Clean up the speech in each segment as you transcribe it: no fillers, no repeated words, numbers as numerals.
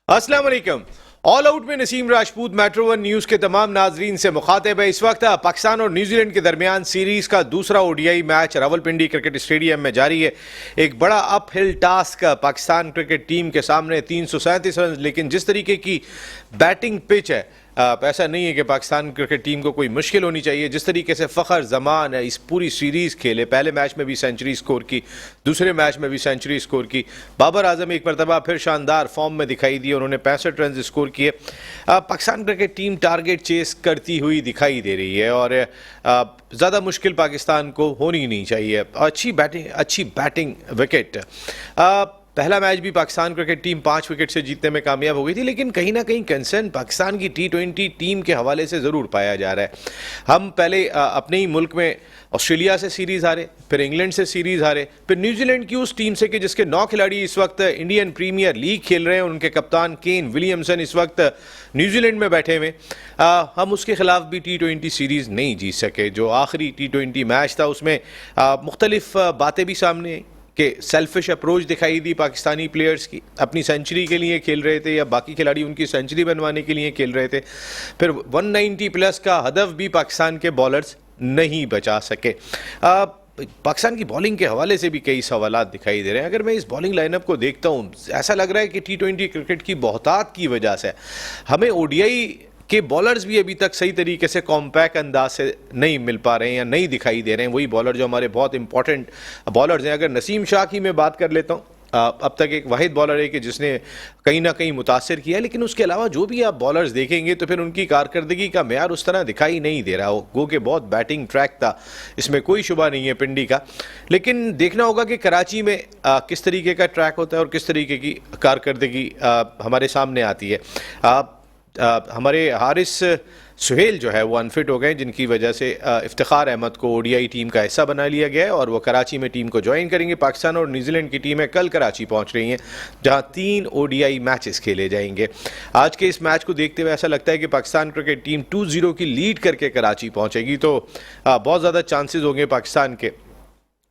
अस्सलाम वालेकुम। All out में Naseem Rajput metro one news के तमाम नाजरीन से मुखातिब है। इस वक्त पाकिस्तान और न्यूजीलैंड के दरमियान सीरीज का दूसरा ODI match Rawalpindi cricket stadium में जारी है। एक बड़ा uphill task Pakistan cricket team के सामने 337 रन, लेकिन जिस तरीके की बैटिंग पिच है ऐसा नहीं है कि पाकिस्तान क्रिकेट टीम को कोई मुश्किल होनी चाहिए। जिस तरीके से फ़खर जमान इस पूरी सीरीज़ खेले, पहले मैच में भी सेंचुरी स्कोर की, दूसरे मैच में भी सेंचुरी स्कोर की। बाबर आजम एक मरतबा फिर शानदार फॉर्म में दिखाई दिए, उन्होंने 65 रन स्कोर किए। Pakistan cricket team target chase करती हुई दिखाई दे रही है और ज़्यादा मुश्किल पाकिस्तान को होनी नहीं चाहिए। अच्छी बैटिंग विकेट। पहला मैच भी पाकिस्तान क्रिकेट टीम 5 विकेट से जीतने में कामयाब हो गई थी, लेकिन कहीं ना कहीं कंसर्न पाकिस्तान की T20 टीम के हवाले से ज़रूर पाया जा रहा है। हम पहले अपने ही मुल्क में ऑस्ट्रेलिया से सीरीज़ हारे, फिर इंग्लैंड से सीरीज़ हारे, फिर न्यूजीलैंड की उस टीम से कि जिसके 9 खिलाड़ी इस वक्त इंडियन प्रीमियर लीग खेल रहे हैं, उनके कप्तान केन विलियमसन इस वक्त न्यूजीलैंड में बैठे हुए। हम उसके खिलाफ भी T20 सीरीज़ नहीं जीत सके। जो आखिरी T20 मैच था उसमें मुख्तलिफ बातें भी सामने आई कि सेल्फिश अप्रोच दिखाई दी पाकिस्तानी प्लेयर्स की, अपनी सेंचुरी के लिए खेल रहे थे या बाकी खिलाड़ी उनकी सेंचुरी बनवाने के लिए खेल रहे थे। फिर 190 प्लस का हदफ भी पाकिस्तान के बॉलर्स नहीं बचा सके। पाकिस्तान की बॉलिंग के हवाले से भी कई सवालात दिखाई दे रहे हैं। अगर मैं इस बॉलिंग लाइनअप को देखता हूँ, ऐसा लग रहा है कि T20 क्रिकेट की बहुतात की वजह से हमें ओडीआई के बॉलर्स भी अभी तक सही तरीके से कॉम्पैक्ट अंदाज से नहीं मिल पा रहे हैं या नहीं दिखाई दे रहे हैं। वही बॉलर जो हमारे बहुत इंपॉर्टेंट बॉलर्स हैं, अगर नसीम शाह की मैं बात कर लेता हूँ, अब तक एक वाहिद बॉलर है कि जिसने कहीं ना कहीं मुतासर किया है, लेकिन उसके अलावा जो भी आप बॉलर्स देखेंगे तो फिर उनकी कारकर्दगी का मेयार उस तरह दिखाई नहीं दे रहा हो। गो के बहुत बैटिंग ट्रैक था, इसमें कोई शुबा नहीं है पिंडी का, लेकिन देखना होगा कि कराची में किस तरीके का ट्रैक होता है और किस तरीके की कारकर्दगी हमारे सामने आती है। हमारे हारिस सुहेल जो है वो अनफिट हो गए, जिनकी वजह से इफ्तिखार अहमद को ओडीआई टीम का हिस्सा बना लिया गया है और वो कराची में टीम को ज्वाइन करेंगे। पाकिस्तान और न्यूजीलैंड की टीमें कल कराची पहुंच रही हैं, जहां 3 ओडीआई मैचेस खेले जाएंगे। आज के इस मैच को देखते हुए ऐसा लगता है कि पाकिस्तान क्रिकेट टीम 2-0 की लीड करके कराची पहुंचेगी, तो बहुत ज़्यादा चांसेस होंगे पाकिस्तान के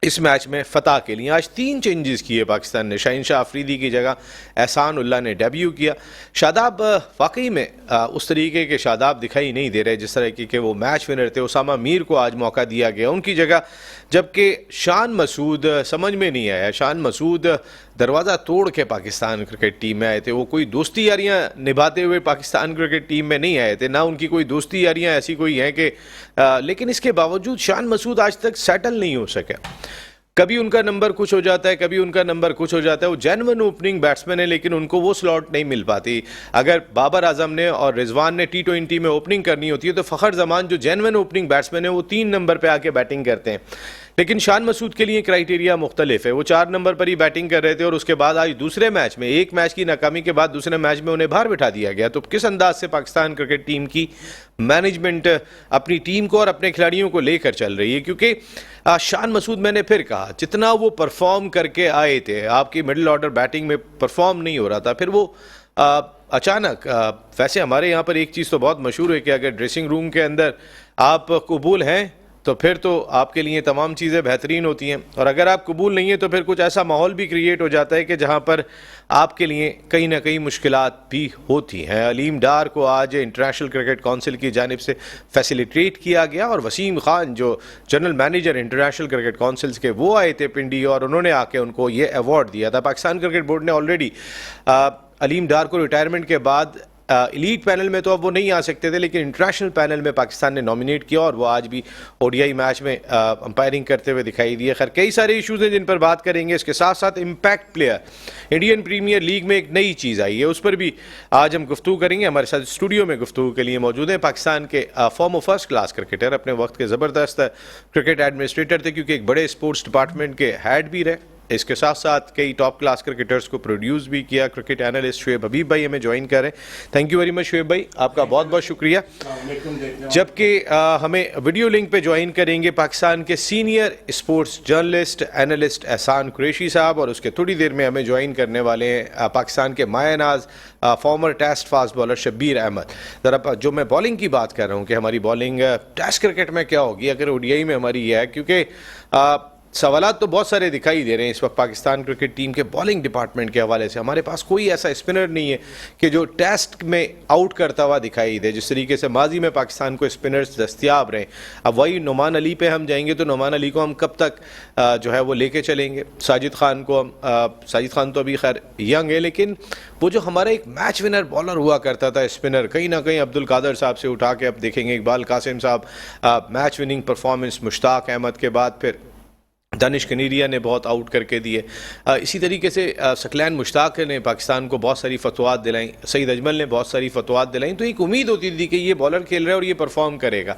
इस मैच में फतह के लिए। आज 3 चेंजेस किए पाकिस्तान ने। शाहीन शाह अफरीदी की जगह एहसान उल्लाह ने डेब्यू किया। शादाब वाकई में उस तरीके के शादाब दिखाई नहीं दे रहे जिस तरह के वो मैच विनर थे। उसामा मीर को आज मौका दिया गया उनकी जगह, जबकि शान मसूद समझ में नहीं आया। शान मसूद दरवाज़ा तोड़ के पाकिस्तान क्रिकेट टीम में आए थे, वो कोई दोस्ती यारियां निभाते हुए पाकिस्तान क्रिकेट टीम में नहीं आए थे, ना उनकी कोई दोस्ती यारियां ऐसी कोई हैं कि लेकिन इसके बावजूद शान मसूद आज तक सेटल नहीं हो सके। कभी उनका नंबर कुछ हो जाता है, कभी उनका नंबर कुछ हो जाता है। वो जेन्युइन ओपनिंग बैट्समैन है, लेकिन उनको वो स्लॉट नहीं मिल पाती। अगर बाबर आजम ने और रिजवान ने T20 में ओपनिंग करनी होती है तो फ़खर जमान जो जेन्युइन ओपनिंग बैट्समैन है वो 3 नंबर पे आके बैटिंग करते हैं, लेकिन शान मसूद के लिए क्राइटेरिया मुख्तलिफ है। वो 4 नंबर पर ही बैटिंग कर रहे थे और उसके बाद आज दूसरे मैच में, एक मैच की नाकामी के बाद दूसरे मैच में उन्हें बाहर बिठा दिया गया। तो किस अंदाज से पाकिस्तान क्रिकेट टीम की मैनेजमेंट अपनी टीम को और अपने खिलाड़ियों को लेकर चल रही है, क्योंकि शान मसूद, मैंने फिर कहा, जितना वो परफॉर्म करके आए थे, आपकी मिडिल ऑर्डर बैटिंग में परफॉर्म नहीं हो रहा था, फिर वो अचानक वैसे हमारे यहाँ पर एक चीज़ तो बहुत मशहूर है कि अगर ड्रेसिंग रूम के अंदर आप कबूल हैं तो फिर तो आपके लिए तमाम चीज़ें बेहतरीन होती हैं, और अगर आप कबूल नहीं है तो फिर कुछ ऐसा माहौल भी क्रिएट हो जाता है कि जहाँ पर आपके लिए कहीं ना कहीं मुश्किलात भी होती हैं। अलीम डार को आज इंटरनेशनल क्रिकेट काउंसिल की जानिब से फैसिलिटेट किया गया और वसीम खान जो general manager international cricket councils के, वो आए थे पिंडी और उन्होंने आके उनको ये अवार्ड दिया था। पाकिस्तान क्रिकेट बोर्ड ने ऑलरेडी अलीम डार को रिटायरमेंट के बाद एलीट पैनल में तो अब वो नहीं आ सकते थे, लेकिन इंटरनेशनल पैनल में पाकिस्तान ने नॉमिनेट किया और वो आज भी ओडीआई मैच में अंपायरिंग करते हुए दिखाई दिए। खैर, कई सारे इश्यूज हैं जिन पर बात करेंगे। इसके साथ साथ impact player, Indian Premier League में एक नई चीज़ आई है, उस पर भी आज हम गुफ्तगू करेंगे। हमारे साथ स्टूडियो में गुफ्तगू के लिए मौजूद हैं पाकिस्तान के फॉर्मर फर्स्ट क्लास क्रिकेटर, अपने वक्त के ज़बरदस्त क्रिकेट एडमिनिस्ट्रेटर थे, क्योंकि एक बड़े स्पोर्ट्स डिपार्टमेंट के हेड भी रहे। इसके साथ साथ कई टॉप क्लास क्रिकेटर्स को प्रोड्यूस भी किया। क्रिकेट एनालिस्ट शुएब हबीब भाई हमें ज्वाइन कर रहे हैं। Thank you very much Shoaib भाई, आपका बहुत बहुत शुक्रिया। जबकि हमें वीडियो लिंक पे ज्वाइन करेंगे पाकिस्तान के सीनियर स्पोर्ट्स जर्नलिस्ट एनालिस्ट एहसान कुरैशी साहब, और उसके थोड़ी देर में हमें ज्वाइन करने वाले हैं पाकिस्तान के मायनाज former test fast bowler Shabbir Ahmed. ज़रा जो मैं बॉलिंग की बात कर रहा हूँ कि हमारी बॉलिंग टेस्ट क्रिकेट में क्या होगी अगर ओडीआई में हमारी ये है, क्योंकि सवालात तो बहुत सारे दिखाई दे रहे हैं इस वक्त पाकिस्तान क्रिकेट टीम के बॉलिंग डिपार्टमेंट के हवाले से। हमारे पास कोई ऐसा स्पिनर नहीं है कि जो टेस्ट में आउट करता हुआ दिखाई दे। जिस तरीके से माजी में पाकिस्तान को स्पिनर्स दस्तियाब रहे, अब वही नुमान अली पे हम जाएंगे तो नुमान अली को हम कब तक जो है वो लेके चलेंगे। साजिद खान को हम साजिद खान तो अभी खैर यंग है, लेकिन वो जो हमारा एक मैच विनर बॉलर हुआ करता था स्पिनर, कहीं ना कहीं अब्दुल कादर साहब से उठा के अब देखेंगे इकबाल कासिम साहब, match winning performance Mushtaq Ahmed के बाद फिर दानिश कनीरिया ने बहुत आउट करके दिए। इसी तरीके से सकलैन मुश्ताक ने पाकिस्तान को बहुत सारी फतवात दिलाई, सईद अजमल ने बहुत सारी फतवात दिलाई। तो एक उम्मीद होती थी कि ये बॉलर खेल रहा है और ये परफॉर्म करेगा।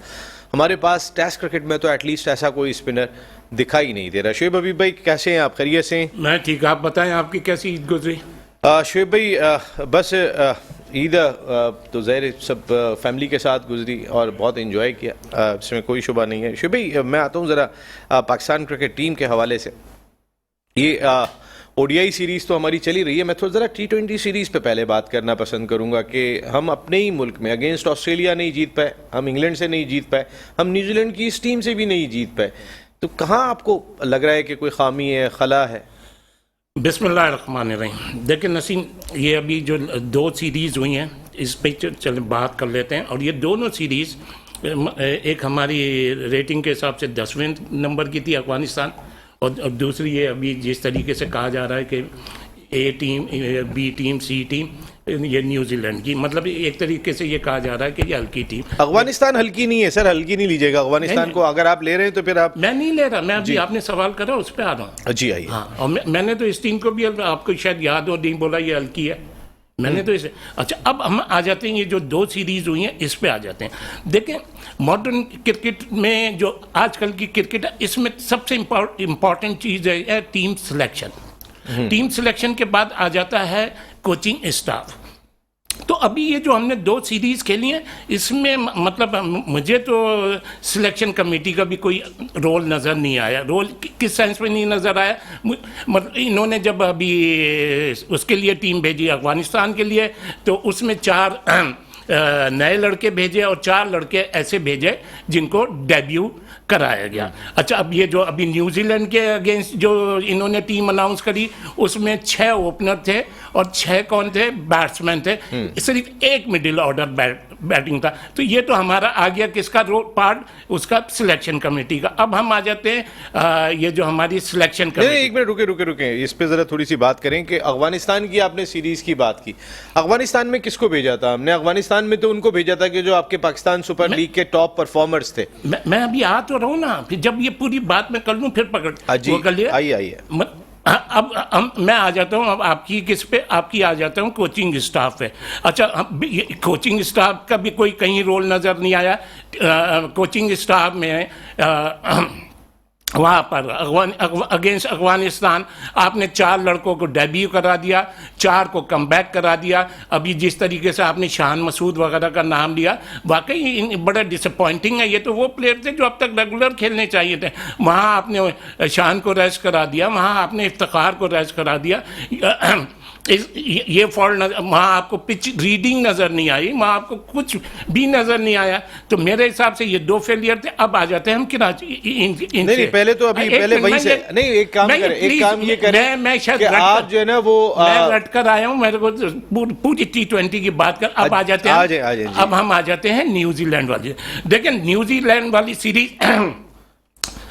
हमारे पास टेस्ट क्रिकेट में तो एटलीस्ट ऐसा कोई स्पिनर दिखाई नहीं दे रहा। शुएब हबीब भाई कैसे हैं आप? खैरियत से हैं? मैं ठीक, आप बताएं आपकी कैसी ईद गुजरी? शुएब भाई बस ईद तो ज़ाहिर सब फैमिली के साथ गुजरी और बहुत इन्जॉय किया, इसमें कोई शुबा नहीं है। शुएब भाई मैं आता हूँ ज़रा पाकिस्तान क्रिकेट टीम के हवाले से। ये ओडीआई सीरीज़ तो हमारी चली रही है, मैं थोड़ा ज़रा T20 सीरीज़ पे पहले बात करना पसंद करूँगा कि हम अपने ही मुल्क में अगेंस्ट ऑस्ट्रेलिया नहीं जीत पाए, हम इंग्लैंड से नहीं जीत पाए, हम न्यूजीलैंड की इस टीम से भी नहीं जीत पाए। तो कहाँ आपको लग रहा है कि कोई खामी है, खला है? बिस्मिल्लाहिर्रहमानिर्रहीम। देखिए नसीम, ये अभी जो 2 सीरीज़ हुई हैं इस पे चल बात कर लेते हैं। और ये दोनों सीरीज़, एक हमारी रेटिंग के हिसाब से 10वें नंबर की थी अफगानिस्तान, और दूसरी ये अभी जिस तरीके से कहा जा रहा है कि ए टीम, बी टीम, सी टीम, ये न्यूजीलैंड की, मतलब एक तरीके से ये कहा जा रहा है कि ये हल्की टीम। अफगानिस्तान हल्की नहीं है सर, हल्की नहीं लीजिएगा अफगानिस्तान को। अगर आप ले रहे हैं तो फिर आप। मैं नहीं ले रहा, मैं अभी आपने सवाल करा उस पर आ रहा हूँ। जी आइए। हाँ, और मैंने तो इस टीम को भी, आपको शायद याद हो, नहीं बोला ये हल्की है, मैंने तो इसे। अच्छा, अब हम आ जाते हैं ये जो 2 सीरीज हुई हैं इस पे आ जाते हैं। देखें मॉडर्न क्रिकेट में जो आजकल की क्रिकेट है, इसमें सबसे इम्पॉर्टेंट चीज़ है टीम सिलेक्शन। टीम सिलेक्शन के बाद आ जाता है कोचिंग स्टाफ। तो अभी ये जो हमने 2 सीरीज़ खेली हैं इसमें मतलब मुझे तो सिलेक्शन कमेटी का भी कोई रोल नज़र नहीं आया। रोल किस सेंस में नहीं नज़र आया, मतलब इन्होंने जब अभी उसके लिए टीम भेजी अफगानिस्तान के लिए, तो उसमें 4 नए लड़के भेजे और 4 लड़के ऐसे भेजे जिनको डेब्यू कराया गया। अच्छा, अब ये जो अभी न्यूजीलैंड के अगेंस्ट जो इन्होंने टीम अनाउंस करी, उसमें 6 ओपनर थे और 6 कौन थे? बैट्समैन थे। सिर्फ 1 मिडिल ऑर्डर बैटिंग था। तो ये तो हमारा आ गया किसका रोल पार्ट? उसका सिलेक्शन कमेटी का। अब हम आ जाते हैं ये जो हमारी सिलेक्शन कमेटी। एक मिनट रुके, इस पे जरा थोड़ी सी बात करें कि अफगानिस्तान की आपने सीरीज की बात की। अफगानिस्तान में किसको भेजा था हमने? अफगानिस्तान में तो उनको भेजा था कि जो आपके पाकिस्तान सुपर लीग के टॉप परफॉर्मर्स थे। मैं अभी आ तो रहा हूँ ना, फिर जब ये पूरी बात मैं कर लूँ फिर पकड़। आइए अब मैं आ जाता हूँ, अब आपकी किस पे? आपकी आ जाता हूँ कोचिंग स्टाफ पे। अच्छा, कोचिंग स्टाफ का भी कोई कहीं रोल नज़र नहीं आया। कोचिंग स्टाफ में वहाँ पर अगेंस्ट अफगानिस्तान आपने 4 लड़कों को डेब्यू करा दिया, 4 को कमबैक करा दिया। अभी जिस तरीके से आपने शान मसूद वगैरह का नाम लिया, वाकई बड़ा डिसअपॉइंटिंग है। ये तो वो प्लेयर थे जो अब तक रेगुलर खेलने चाहिए थे। वहाँ आपने शान को रेस्ट करा दिया, वहाँ आपने इफ्तिखार को रेस्ट करा दिया। ये फॉल्ट वहाँ आपको पिच रीडिंग नज़र नहीं आई, वहाँ आपको कुछ भी नज़र नहीं आया। तो मेरे हिसाब से ये 2 फेलियर थे। अब आ जाते हैं हम कराची नहीं, पहले तो अभी पहले वही से नहीं, एक काम ये करें, मैं शायद आप जो है ना वो मैं रट कर आया हूँ, मेरे को पूरी T20 की बात कर। अब आ जाते हैं, अब हम आ जाते हैं न्यूजीलैंड वाली। देखिए न्यूजीलैंड वाली सीरीज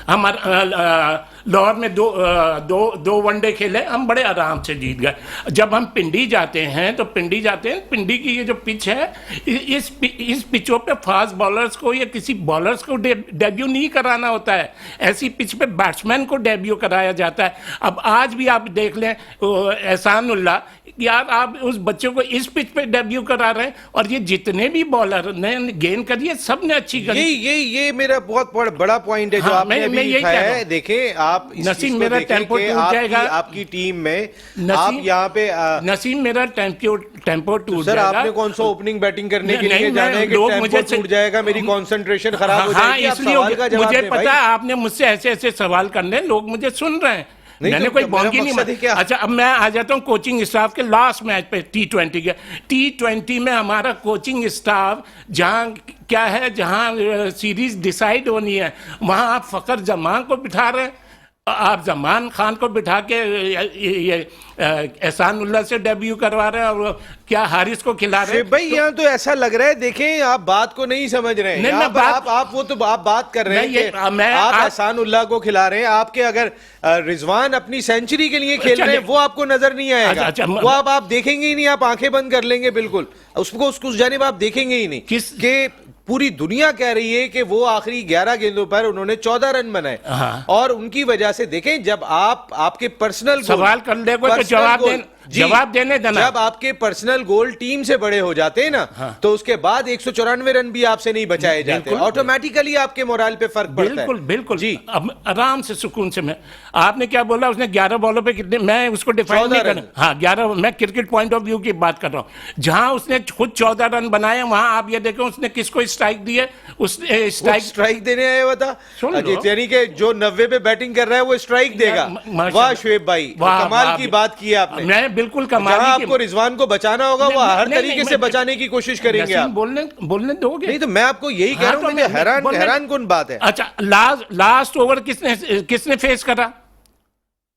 हमारा लाहौर में दो वनडे खेले, हम बड़े आराम से जीत गए। जब हम पिंडी जाते हैं तो पिंडी की ये जो पिच है, इस पिचों पे फास्ट बॉलर्स को या किसी बॉलर्स को डेब्यू नहीं कराना होता है। ऐसी पिच पे बैट्समैन को डेब्यू कराया जाता है। अब आज भी आप देख लें एहसानुल्लाह, यार आप उस बच्चे को इस पिच पे डेब्यू करा रहे हैं, और ये जितने भी बॉलर ने गेंद करी है सब ने अच्छी करी। ये मेरा बहुत बड़ा पॉइंट है जो आपने अभी लिखा है। देखें आप नसीम, मेरा टेम्पो टूट जाएगा आपकी टीम में। आप यहाँ पे नसीम, मेरा टेम्पो टूट जाएगा। सर आपने कौन सा ओपनिंग बैटिंग करने के लिए जाना है कि टेम्पो टूट जाएगा, मेरी कंसंट्रेशन खराब हो जाएगी? इसलिए मुझे पता है आपने मुझसे ऐसे सवाल करने, लोग मुझे सुन रहे हैं, मैंने कोई बॉन्गी नहीं। अच्छा, अब मैं आ जाता हूँ कोचिंग स्टाफ के लास्ट मैच पे T20 के। T20 में हमारा कोचिंग स्टाफ जहाँ क्या है, जहाँ सीरीज डिसाइड होनी है, वहाँ आप फ़खर जमान को बिठा रहे हैं आप जमान खान को बिठा के ये एहसानुल्लाह से डेब्यू करवा रहे हैं और क्या हारिस को खिला रहे हैं। भाई यहाँ तो ऐसा लग रहा है, देखें आप बात को नहीं समझ रहे हैं। नहीं, यहाँ मैं पर बात- आप वो तो आप बात कर रहे हैं नहीं, कि आप एहसानुल्लाह को खिला रहे हैं। आपके अगर रिजवान अपनी सेंचुरी के लिए खेल रहे हैं वो आपको नजर नहीं आएगा। अच्छा, वो आप देखेंगे ही नहीं, आप आंखें बंद कर लेंगे बिल्कुल, उसको उस जानिब आप देखेंगे ही नहीं। के पूरी दुनिया कह रही है कि वो आखिरी 11 गेंदों पर उन्होंने 14 रन बनाए। हाँ। और उनकी वजह से देखें, जब आपके पर्सनल सवाल कर ले कोई तो जवाब देने देना। जब आपके पर्सनल गोल टीम से बड़े हो जाते हैं ना, हाँ। तो उसके बाद 194 रन भी आपसे नहीं बचाए जाते, ऑटोमेटिकली आपके मोराल पे फर्क पड़ता है। बिल्कुल बिल्कुल जी। अब आराम से सुकून से मैं, आपने क्या बोला, उसने 11 बॉलों पे कितने, मैं उसको डिफाइन नहीं कर, हाँ 11, मैं क्रिकेट पॉइंट ऑफ व्यू की बात कर रहा हूँ। जहां उसने खुद 14 रन बनाए, वहां आप ये देखो उसने किसको स्ट्राइक दिए, उसने स्ट्राइक देने आया हुआ था, सुन लो। यानी कि जो 90 पे बैटिंग कर रहा है वो स्ट्राइक देगा। वाह शुएब भाई, कमाल की बात की आपने। मैं बिल्कुल कमाल, आपको रिजवान को बचाना होगा, वो हर तरीके से बचाने की कोशिश करेंगे आप। बोलने दोगे? नहीं तो मैं आपको यही कह रहा हूँ, हैरान कौन बात है। अच्छा, लास्ट ओवर किसने फेस करा?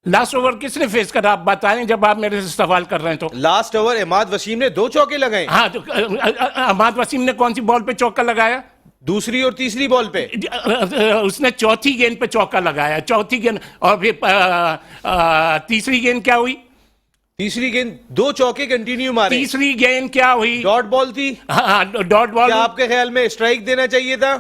लास्ट ओवर किसने फेस करा आप बताएं, जब आप मेरे से सवाल कर रहे हैं तो। लास्ट ओवर इमाद वसीम ने 2 चौके लगाए। हाँ, तो इमाद वसीम ने कौन सी बॉल पे चौका लगाया? दूसरी और तीसरी बॉल पे। उसने चौथी गेंद पे चौका लगाया, चौथी गेंद, और फिर तीसरी गेंद क्या हुई? तीसरी गेंद 2 चौके कंटिन्यू मारे। तीसरी गेंद क्या हुई? डॉट बॉल थी। हाँ, डॉट बॉल। क्या आपके ख्याल में स्ट्राइक देना चाहिए था?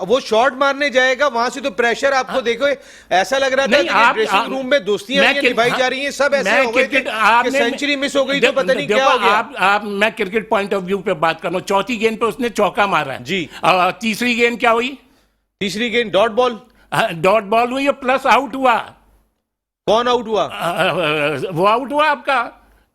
वो शॉट मारने जाएगा, वहां से तो प्रेशर आपको देखो, ऐसा लग रहा था कि ड्रेसिंग रूम में दोस्तियां निभाई जा रही हैं, सब ऐसे हो गए कि सेंचुरी मिस हो गई तो पता नहीं क्या हो गया। मैं क्रिकेट पॉइंट ऑफ व्यू पे बात कर रहा हूँ। चौथी गेंद पे उसने चौका मारा है जी। तीसरी गेंद क्या हुई? तीसरी गेंद डॉट बॉल। डॉट बॉल हुई, प्लस आउट हुआ। कौन आउट हुआ? वो आउट हुआ आपका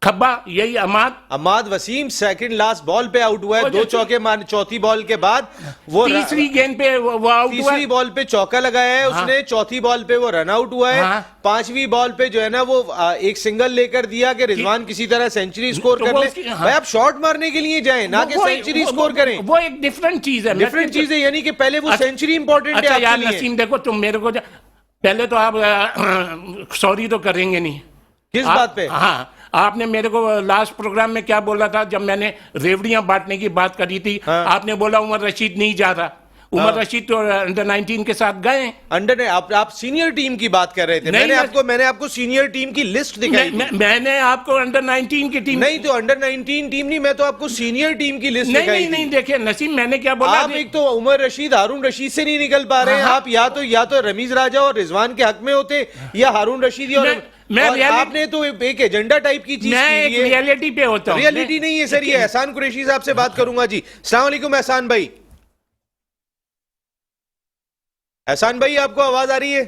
खब्बा, यही अमाद वसीम सेकंड लास्ट बॉल पे आउट हुआ है। 2 चौके मारे चौथी बॉल के बाद। वो तीसरी गेंद पे वो आउट हुआ। तीसरी बॉल पे चौका लगाया है उसने। चौथी बॉल पे वो रन आउट हुआ है। 5वीं बॉल पे जो है ना वो एक सिंगल लेकर दिया कि रिजवान किसी तरह सेंचुरी स्कोर कर ले। भाई आप शॉट मारने के लिए जाएं, ना कि सेंचुरी स्कोर करें। वो एक डिफरेंट चीज है। डिफरेंट चीज है, यानी कि पहले वो सेंचुरी इंपॉर्टेंट है। अच्छा यार नसीम, देखो तुम मेरे को पहले तो आप सॉरी तो करेंगे नहीं। किस बात पे? हाँ, आपने मेरे को लास्ट प्रोग्राम में क्या बोला था, जब मैंने रेवड़ियां बांटने की बात करी थी? हाँ। आपने बोला उमर रशीद नहीं जा रहा। उमर रशीद तो अंडर 19 के साथ गए। आप सीनियर टीम की बात कर रहे थे। मैंने आपको सीनियर टीम की लिस्ट दिखाई थी। मैंने आपको अंडर 19 की टीम नहीं, तो अंडर 19 टीम नहीं, मैं तो आपको सीनियर टीम की लिस्ट दिखाई थी। नहीं, देखिए नसीम, मैंने क्या बोला, आप एक तो उमर रशीद, हारून रशीद से नहीं निकल पा रहे हैं। आप या तो रमीज राजा और रिजवान के हक में होते, या हारून रशीद और आपने तो एक एजेंडा टाइप की चीज की है। रियलिटी पे होता हूं। रियलिटी नहीं है सर, ये एहसान कुरैशी साहब से बात करूंगा जी। अस्सलाम वालेकुम एहसान भाई। एहसान भाई, आपको आवाज आ रही है?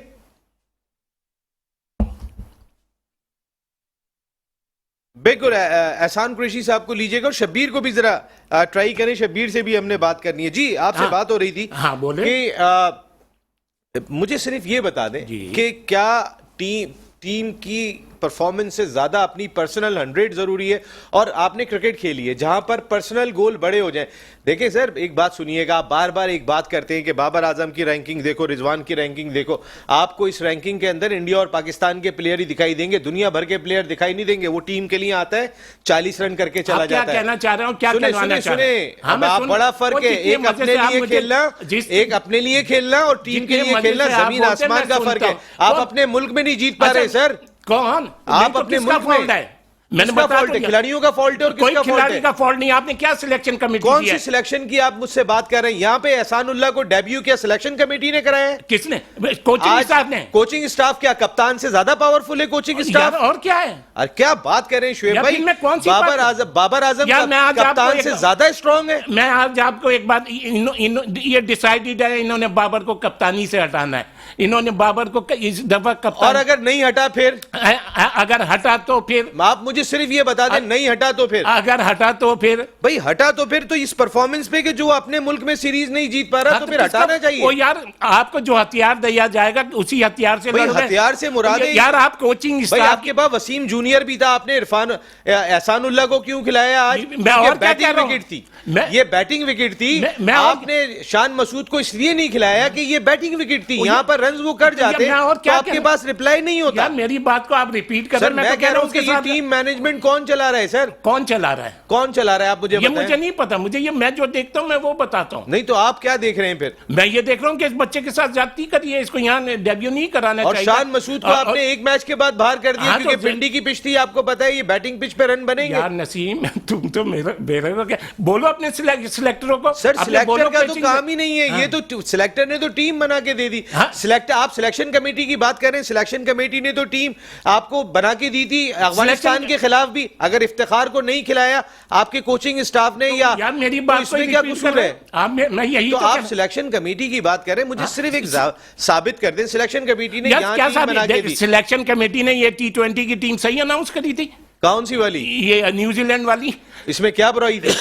बिल्कुल, एहसान कुरैशी साहब को लीजिएगा और शब्बीर को भी जरा ट्राई करें। शब्बीर से भी हमने बात करनी है जी। आपसे बात हो रही थी। हाँ, बोले कि मुझे सिर्फ ये बता दें कि क्या टीम की परफॉर्मेंस से ज्यादा अपनी पर्सनल 100 जरूरी है? और आपने क्रिकेट खेली है जहां पर पर्सनल गोल बड़े हो जाएं। देखिए सर, एक बात सुनिएगा, आप बार बार एक बात करते हैं कि बाबर आजम की रैंकिंग देखो, रिजवान की रैंकिंग देखो। आपको इस रैंकिंग के अंदर इंडिया और पाकिस्तान के प्लेयर ही दिखाई देंगे, दुनिया भर के प्लेयर दिखाई नहीं देंगे। वो टीम के लिए आता है, 40 रन करके चला जाता है। कहना चाह रहा हूं, क्या सुने, बड़ा फर्क है। एक अपने लिए खेलना और टीम के लिए खेलना, जमीन आसमान का फर्क है। आप अपने मुल्क में नहीं जीत पा रहे सर। कौन? आप अपने मुल्क में, मैंने बताया खिलाड़ियों का फॉल्ट है और किसका खिलाड़ी का फॉल्ट नहीं। आपने क्या सिलेक्शन कमेटी, कौन सी सिलेक्शन की आप मुझसे बात कर रहे हैं? यहाँ पे एहसानुल्लाह को डेब्यू क्या सिलेक्शन कमेटी ने कराया है? किसने? कोचिंग स्टाफ ने। कोचिंग स्टाफ क्या कप्तान से ज्यादा पावरफुल है कोचिंग स्टाफ? और क्या है? और क्या बात कर रहे हैं शुएब भाई? बाबर आजम कप्तान से ज्यादा स्ट्रॉन्ग है। मैं आज आपको एक बात, ये डिसाइडेड है, इन्होंने बाबर को कप्तानी से हटाना है। इन्होंने बाबर को इस दफा कप्तान, और अगर नहीं हटा फिर? अगर हटा तो फिर? आप मुझे सिर्फ ये बता दें, नहीं हटा तो फिर? अगर हटा तो फिर? भाई हटा तो फिर तो इस परफॉर्मेंस पे कि जो अपने मुल्क में सीरीज नहीं जीत पा रहा, तो फिर हटाना चाहिए। वो यार, आपको जो हथियार दिया जाएगा उसी हथियार से लड़ रहे। हथियार से मुराद है यार, आप कोचिंग स्टाफ, आपके पास वसीम जूनियर भी था, आपने इरफान एहसानुल्लाह को क्यों खिलाया आज? बैटिंग विकेट थी, ये बैटिंग विकेट थी। आपने शान मसूद को इसलिए नहीं खिलाया कि ये बैटिंग विकेट थी। यहाँ पर नंबर रन वो कर जाते मैं और तो क्या आपके कहूं? पास रिप्लाई नहीं होता। यार मेरी बात को आप रिपीट कर सर मैं मैं तो कह रहा हूं उसके कि ये साथ टीम मैनेजमेंट कौन चला रहा है सर? कौन चला रहा है, कौन चला रहा है आप मुझे ये बताएं। मुझे नहीं पता, मुझे ये मैं जो देखता हूं मैं वो बताता हूं। नहीं तो आप क्या देख रहे हैं फिर? मैं ये देख रहा हूं कि इस बच्चे के साथ ज्यादती करी है, इसको यहाँ डेब्यू नहीं कराना और चाहिए। शान मसूद को आपने एक मैच के बाद बाहर कर दिया हाँ, क्योंकि तो पिंडी की पिच थी, आपको पता है ये बैटिंग पिच पे रन बनेंगे। यार नसीम तुम तो मेरे को क्या बोलो अपने सिलेक्टरों को। सर अपने सिलेक्टर बोलो का तो pitching काम ही नहीं है, हाँ। ये तो सिलेक्टर ने तो टीम बना के दे दी। हाँ। सिलेक्टर, आप सिलेक्शन कमेटी की बात करें, सिलेक्शन कमेटी ने तो टीम आपको बना के दी थी अफगानिस्तान के खिलाफ भी। अगर इफ्तिखार को नहीं खिलाया आपके कोचिंग स्टाफ ने या यार मेरी तो बात इसमें क्या कसूर है? आप मैं यही तो तो आप सिलेक्शन कमेटी की बात करें, मुझे सिर्फ एक साबित कर दें सिलेक्शन कमेटी ने यार यहाँ क्या टीम बना के दी। सिलेक्शन कमेटी ने ये T20 की टीम सही अनाउंस करी थी? कौन सी वाली? ये न्यूजीलैंड वाली। इसमें क्या बुराई थी?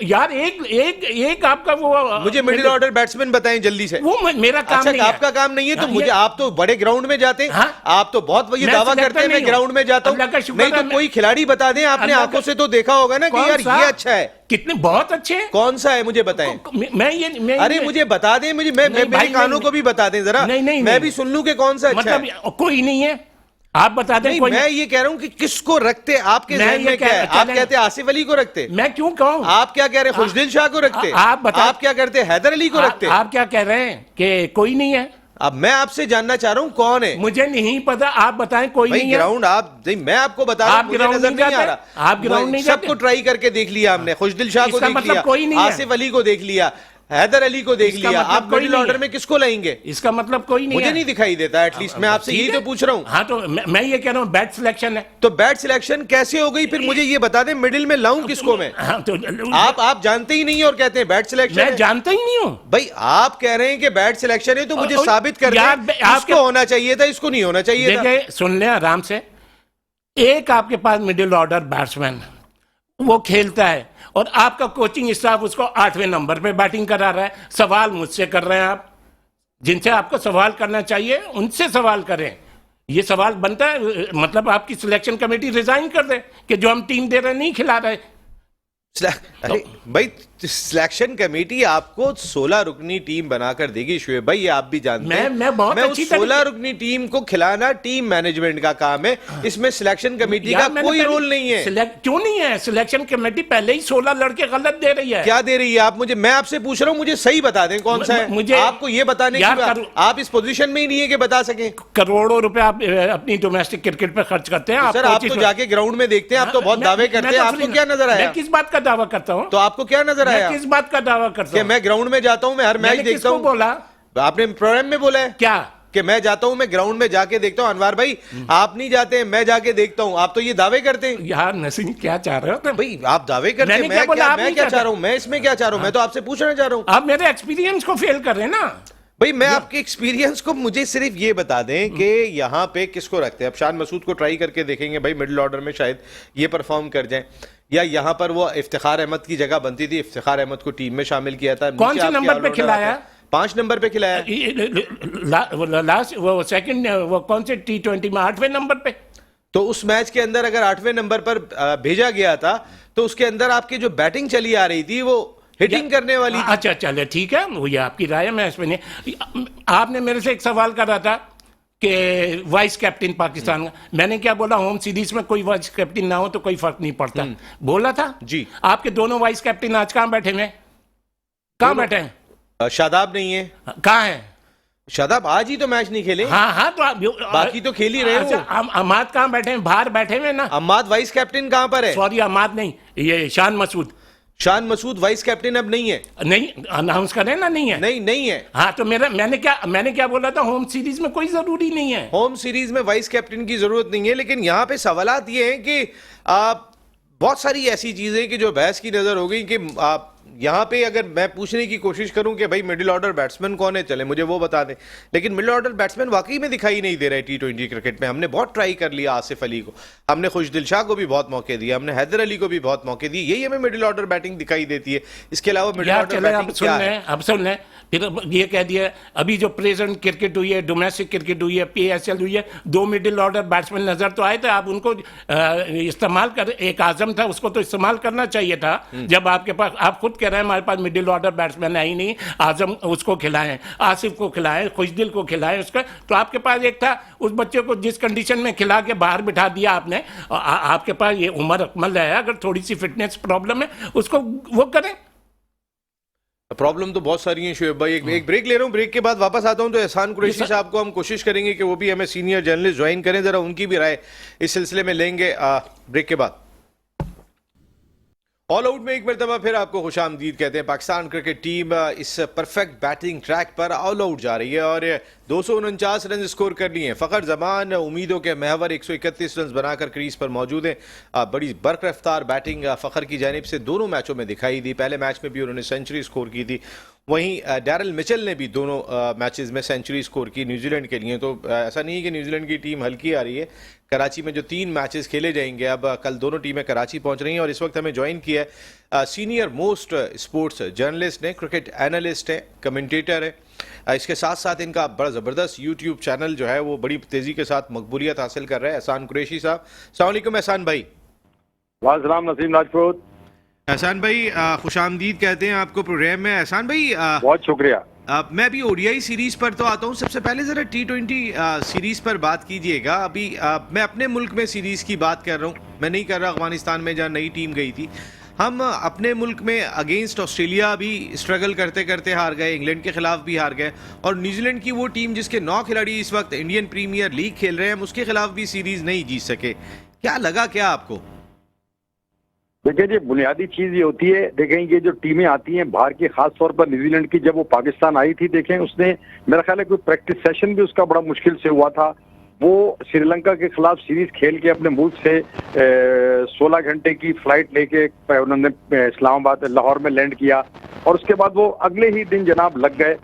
यार एक आपका वो मुझे मिडिल ऑर्डर बैट्समैन बताएं जल्दी से। वो मेरा काम अच्छा नहीं है। आपका काम नहीं है तो हाँ, मुझे, आप तो बड़े ग्राउंड में जाते हैं। हाँ? आप तो बहुत ये मैं दावा selector करते हैं मैं नहीं हूं। ग्राउंड में जाता अल्लाह का हूँ। शुक्र नहीं तो है, कोई खिलाड़ी बता दें, आपने अल्लाह आंखों का- से तो देखा होगा ना कि कौन यार सा? ये अच्छा है। कितने बहुत अच्छे हैं। कौन सा है मुझे बताएं। मैं अरे मुझे बता दें, मुझे मैं नहीं मेरे भाई, कानों नहीं, को भी बता दें जरा। नहीं, नहीं, मैं नहीं। भी सुन लूं कि कौन सा अच्छा है। मतलब कोई नहीं है, आप बता दें। नहीं कोई मैं ये कह रहा हूं कि किसको रखते आपके मैं जहन ये में क्या है? आप कहते हैं आसिफ अली को रखते, मैं क्यों कहूं? आप क्या कह रहे हैं? खुशदिल शाह को रखते, आप बताएं। आप क्या करते? हैदर अली को रखते। आप क्या कह रहे हैं कि कोई नहीं है? अब मैं आपसे जानना चाह रहा हूं कौन है। मुझे नहीं पता, आप बताएं कोई भाई नहीं है। ग्राउंड आप नहीं, मैं आपको बता रहा हूं, आप मुझे ग्राउंड नजर नहीं नहीं आ जाते? रहा। आप ग्राउंड नहीं सबको जाते? ट्राई करके देख लिया हमने, खुशदिल शाह को इसका देख मतलब लिया, कोई नहीं है। आसिफ अली को देख लिया, हैदर अली को देख इसका लिया, मतलब आप कोई मिडिल नहीं ऑर्डर है। में किसको लाएंगे? इसका मतलब कोई नहीं मुझे है। नहीं दिखाई देता एटलीस्ट, मैं आपसे ठीक यही है। तो पूछ रहा हूं। हाँ तो मैं ये कह रहा हूँ बैट सिलेक्शन है। तो बैट सिलेक्शन कैसे हो गई फिर? मुझे ये बता दें मिडिल में लाऊं किसको मैं? हाँ तो आप जानते ही नहीं और कहते हैं बैट सिलेक्शन मैं है। जानता ही नहीं हूँ। भाई आप कह रहे हैं कि बैट सिलेक्शन है तो मुझे और- साबित कर यार, दें आपके- इसको होना चाहिए था, इसको नहीं होना चाहिए था। देखिए सुन लें आराम से, एक आपके पास मिडिल ऑर्डर बैट्समैन वो खेलता है और आपका कोचिंग स्टाफ उसको 8वें नंबर पे बैटिंग करा रहा है। सवाल मुझसे कर रहे हैं आप, जिनसे आपको सवाल करना चाहिए उनसे सवाल करें। ये सवाल बनता है, मतलब आपकी सिलेक्शन कमेटी रिजाइन कर दे कि जो हम टीम दे रहे नहीं खिला रहे। अरे भाई सिलेक्शन कमेटी आपको 16 रुकनी टीम बनाकर देगी शुएब भाई, ये आप भी जानते हैं। मैं बहुत उस अच्छी 16 रुकनी टीम को खिलाना टीम मैनेजमेंट का काम है, इसमें सिलेक्शन कमेटी का कोई रोल नहीं है। क्यों नहीं है? सिलेक्शन कमेटी पहले ही 16 लड़के गलत दे रही है। क्या दे रही है? आप मुझे, मैं आपसे पूछ रहा हूं, मुझे सही बता दें कौन सा है। मुझे आपको ये बताने की आप इस पोजीशन में ही नहीं है कि बता सकें। करोड़ों रुपए आप अपनी डोमेस्टिक क्रिकेट पे खर्च करते हैं। सर आप तो जाके ग्राउंड में देखते हैं, आप तो बहुत दावे करते हैं, आपको क्या नजर आया? मैं किस बात का दावा करता हूँ? तो आपको क्या नजर आया? किस बात का दावा करता कि हूँ? मैं ग्राउंड में जाता हूं, मैं हर मैच देखता हूं। बोला आपने प्रोग्राम में बोला है क्या कि मैं जाता हूं, मैं ग्राउंड में जाके देखता हूं। अनवार भाई आप नहीं जाते, मैं जाके देखता हूं। आप तो ये दावे करते हैं। यार नसीम क्या चाह रहे हो तुम? भाई आप दावे करते हैं, मैंने क्या बोला? आप मैं नहीं क्या कहते। चाह रहा हूं? मैं इसमें क्या चाह रहा हूं? मैं तो आपसे पूछना चाह रहा हूं। आप मेरे एक्सपीरियंस को फेल कर रहे हैं ना। भाई मैं आपके एक्सपीरियंस को, मुझे सिर्फ ये बता दें कि यहाँ पे किसको रखते हैं। अब शान मसूद को ट्राई करके देखेंगे, भाई मिडिल ऑर्डर में शायद ये परफॉर्म कर जाए, या यहाँ पर वो इफ्तिखार अहमद की जगह बनती थी, इफ्तिखार अहमद को टीम में शामिल किया था। कौन से नंबर पे खिलाया? 5 नंबर पे खिलाया। लास्ट वो सेकंड वो कौन से T20 में 8वें नंबर पे। तो उस मैच के अंदर अगर 8वें नंबर पर भेजा गया था तो उसके अंदर आपकी जो बैटिंग चली आ रही थी वो हिटिंग करने वाली थी। अच्छा चले ठीक है, वो ये आपकी राय है, मैं इसमें नहीं। आपने मेरे से एक सवाल करा था कि वाइस कैप्टन पाकिस्तान का, मैंने क्या बोला? होम सीरीज में कोई वाइस कैप्टन ना हो तो कोई फर्क नहीं पड़ता, बोला था जी। आपके दोनों वाइस कैप्टन आज कहाँ बैठे हुए? कहाँ बैठे हैं? शादाब नहीं है। कहाँ है शादाब? आज ही तो मैच नहीं खेले। हाँ हाँ तो बाकी तो खेल ही रहे हो। अमाद कहाँ बैठे हैं? बाहर बैठे हुए ना। अम्माद वाइस कैप्टन कहां पर है? सॉरी अमाद नहीं, ये शान मसूद। शान मसूद वाइस कैप्टन अब नहीं है। नहीं अनाउंस करें ना, नहीं है। नहीं है। हाँ तो मैंने क्या बोला था? होम सीरीज में कोई जरूरी नहीं है। होम सीरीज में वाइस कैप्टन की जरूरत नहीं है, लेकिन यहां पे सवालात ये हैं कि बहुत सारी ऐसी चीजें कि जो बहस की नजर हो गई कि यहाँ पे अगर मैं पूछने की कोशिश करूं कि भाई मिडिल ऑर्डर बैट्समैन कौन है, चले मुझे वो बता दें, लेकिन मिडिल ऑर्डर बैट्समैन वाकई में दिखाई नहीं दे रहा है T20 क्रिकेट में। हमने बहुत ट्राई कर लिया आसिफ अली को, हमने खुशदिल शाह को भी बहुत मौके दिए, हमने हैदर अली को भी बहुत मौके दिए, यही हमें मिडिल ऑर्डर बैटिंग दिखाई देती है। इसके अलावा मिडिल ऑर्डर बैटिंग क्या है? अब सुन लें, फिर ये कह दिया अभी जो प्रेजेंट क्रिकेट हुई है, डोमेस्टिक क्रिकेट हुई है, PSL हुई है, 2 मिडिल ऑर्डर बैट्समैन नजर तो आए थे, आप उनको इस्तेमाल कर, एक आजम था उसको तो इस्तेमाल करना चाहिए था। जब आपके पास, आप खुद कह रहा है हमारे पास मिडिल ऑर्डर बैट्समैन है ही नहीं, आजम उसको खिलाएं, आसिफ को खिलाएं, खुशदिल को खिलाएं उसका। तो आपके पास एक था, उस बच्चे को जिस कंडीशन में खिला के बाहर बिठा दिया आपने। आपके पास ये उमर अकमल है, अगर थोड़ी सी फिटनेस प्रॉब्लम है उसको वो करें। प्रॉब्लम तो बहुत सारी हैं शुएब भाई। एक ब्रेक ले रहा हूँ, ब्रेक के बाद वापस आता हूँ तो एहसान कुरैशी साहब को हम कोशिश करेंगे कि वो भी हमें सीनियर जर्नलिस्ट ज्वाइन करें, जरा उनकी भी राय इस सिलसिले में लेंगे ब्रेक के बाद। ऑल आउट में एक मरतबा फिर आपको खुशामदीद कहते हैं। पाकिस्तान क्रिकेट टीम इस परफेक्ट बैटिंग ट्रैक पर ऑल आउट जा रही है और 249 रन स्कोर कर लिए हैं। फ़खर जमान उम्मीदों के महवर 131 रन बनाकर क्रीज पर मौजूद हैं। बड़ी बर्क रफ्तार बैटिंग फ़खर की जानिब से दोनों मैचों में दिखाई दी। पहले मैच में भी उन्होंने सेंचुरी स्कोर की थी, वहीं डैरल मिचेल ने भी दोनों मैचेस में सेंचुरी स्कोर की न्यूजीलैंड के लिए। तो ऐसा नहीं है कि न्यूजीलैंड की टीम हल्की आ रही है। कराची में जो 3 मैचेस खेले जाएंगे, अब कल दोनों टीमें कराची पहुंच रही हैं और इस वक्त हमें ज्वाइन किया है सीनियर मोस्ट स्पोर्ट्स जर्नलिस्ट ने, क्रिकेट एनालिस्ट है, कमेंटेटर है। इसके साथ साथ इनका बड़ा ज़बरदस्त यूट्यूब चैनल जो है वो बड़ी तेज़ी के साथ मकबूलियत हासिल कर रहा है, एहसान कुरैशी साहब। अस्सलाम वालेकुम एहसान भाई। वालेकुम नसीम राजपूत। एहसान भाई खुशामदीद कहते हैं आपको प्रोग्राम में। एहसान भाई बहुत शुक्रिया। मैं अभी ओडीआई सीरीज पर तो आता हूँ, सबसे पहले ज़रा T20 सीरीज पर बात कीजिएगा। अभी मैं अपने मुल्क में सीरीज की बात कर रहा हूँ, मैं नहीं कर रहा अफगानिस्तान में जहाँ नई टीम गई थी। हम अपने मुल्क में अगेंस्ट ऑस्ट्रेलिया भी स्ट्रगल करते करते हार गए, इंग्लैंड के खिलाफ भी हार गए और न्यूजीलैंड की वो टीम जिसके 9 खिलाड़ी इस वक्त इंडियन प्रीमियर लीग खेल रहे हैं, हम उसके खिलाफ भी सीरीज नहीं जीत सके। क्या लगा क्या आपको? देखिए जी, बुनियादी चीज ये होती है, देखें ये जो टीमें आती हैं बाहर की, खास तौर पर न्यूजीलैंड की, जब वो पाकिस्तान आई थी, देखें उसने मेरा ख्याल है कोई प्रैक्टिस सेशन भी उसका बड़ा मुश्किल से हुआ था। वो श्रीलंका के खिलाफ सीरीज खेल के अपने मुल्क से 16 घंटे की फ्लाइट लेके उन्होंने इस्लामाबाद लाहौर में लैंड किया और उसके बाद वो अगले ही दिन जनाब लग गए।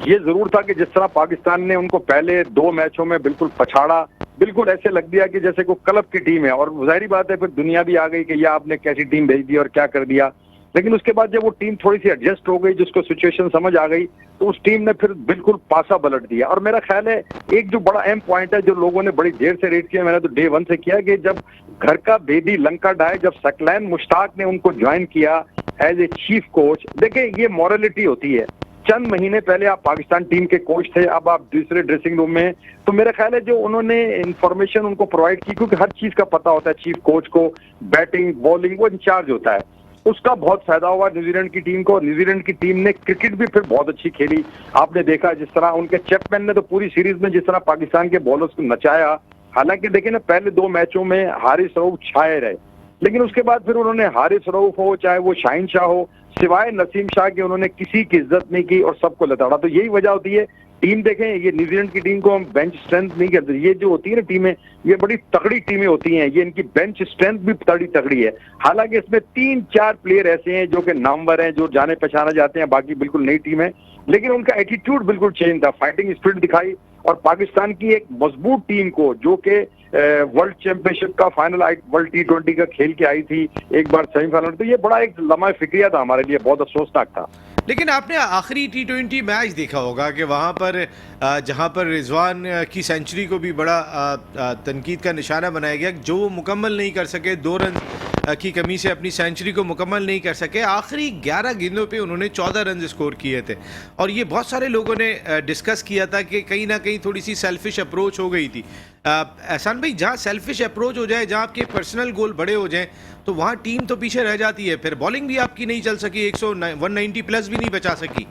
ये जरूर था कि जिस तरह पाकिस्तान ने उनको पहले 2 मैचों में बिल्कुल पछाड़ा, बिल्कुल ऐसे लग दिया कि जैसे कोई क्लब की टीम है, और जाहिर बात है फिर दुनिया भी आ गई कि यह आपने कैसी टीम भेज दी और क्या कर दिया। लेकिन उसके बाद जब वो टीम थोड़ी सी एडजस्ट हो गई, जिसको सिचुएशन समझ आ गई, तो उस टीम ने फिर बिल्कुल पासा पलट दिया। और मेरा ख्याल है एक जो बड़ा अहम पॉइंट है जो लोगों ने बड़ी देर से रेट किया, मैंने तो डे 1 से किया, कि जब घर का बेदी लंका डाय, जब सकलैन मुश्ताक ने उनको ज्वाइन किया एज ए चीफ कोच, देखें ये मॉरलिटी होती है। चंद महीने पहले आप पाकिस्तान टीम के कोच थे, अब आप दूसरे ड्रेसिंग रूम में, तो मेरा ख्याल है जो उन्होंने इंफॉर्मेशन उनको प्रोवाइड की, क्योंकि हर चीज का पता होता है चीफ कोच को, बैटिंग बॉलिंग वो इंचार्ज होता है, उसका बहुत फायदा हुआ न्यूजीलैंड की टीम को। न्यूजीलैंड की टीम ने क्रिकेट भी फिर बहुत अच्छी खेली। आपने देखा जिस तरह उनके चैपमैन ने तो पूरी सीरीज में जिस तरह पाकिस्तान के बॉलर्स को नचाया, हालांकि देखिए ना पहले 2 मैचों में हारिस रऊफ छाए रहे, लेकिन उसके बाद फिर उन्होंने हारिस रऊफ हो चाहे वो शाहीन शाह हो, सिवाय नसीम शाह के उन्होंने किसी की इज्जत नहीं की और सबको लताड़ा। तो यही वजह होती है टीम, देखें ये न्यूजीलैंड की टीम को हम बेंच स्ट्रेंथ नहीं करते, ये जो होती है ना टीमें, ये बड़ी तगड़ी टीमें होती हैं, ये इनकी बेंच स्ट्रेंथ भी बड़ी तगड़ी है। हालांकि इसमें 3-4 प्लेयर ऐसे हैं जो कि नामवर हैं, जो जाने पहचाने जाते हैं, बाकी बिल्कुल नई टीम है, लेकिन उनका एटीट्यूड बिल्कुल चेंज था, फाइटिंग स्पिरिट दिखाई। और पाकिस्तान की एक मजबूत टीम को जो कि वर्ल्ड चैंपियनशिप का फाइनल वर्ल्ड T20 का खेल के आई थी एक बार सेमीफाइनल, तो ये बड़ा एक लम्हा फिक्रिया था हमारे लिए, बहुत अफसोसनाक था। लेकिन आपने आखिरी T20 मैच देखा होगा कि वहाँ पर जहाँ पर रिजवान की सेंचुरी को भी बड़ा तनकीद का निशाना बनाया गया, जो वो मुकम्मल नहीं कर सके, 2 रन की कमी से अपनी सेंचुरी को मुकम्मल नहीं कर सके। आखिरी 11 गेंदों पे उन्होंने 14 रन स्कोर किए थे और ये बहुत सारे लोगों ने डिस्कस किया था कि कहीं ना कहीं थोड़ी सी सेल्फिश अप्रोच हो गई थी। एहसान भाई, जहाँ सेल्फिश अप्रोच हो जाए, जहाँ आपके पर्सनल गोल बड़े हो जाएं, तो वहाँ टीम तो पीछे रह जाती है। फिर बॉलिंग भी आपकी नहीं चल सकी, 190 प्लस भी नहीं बचा सकी।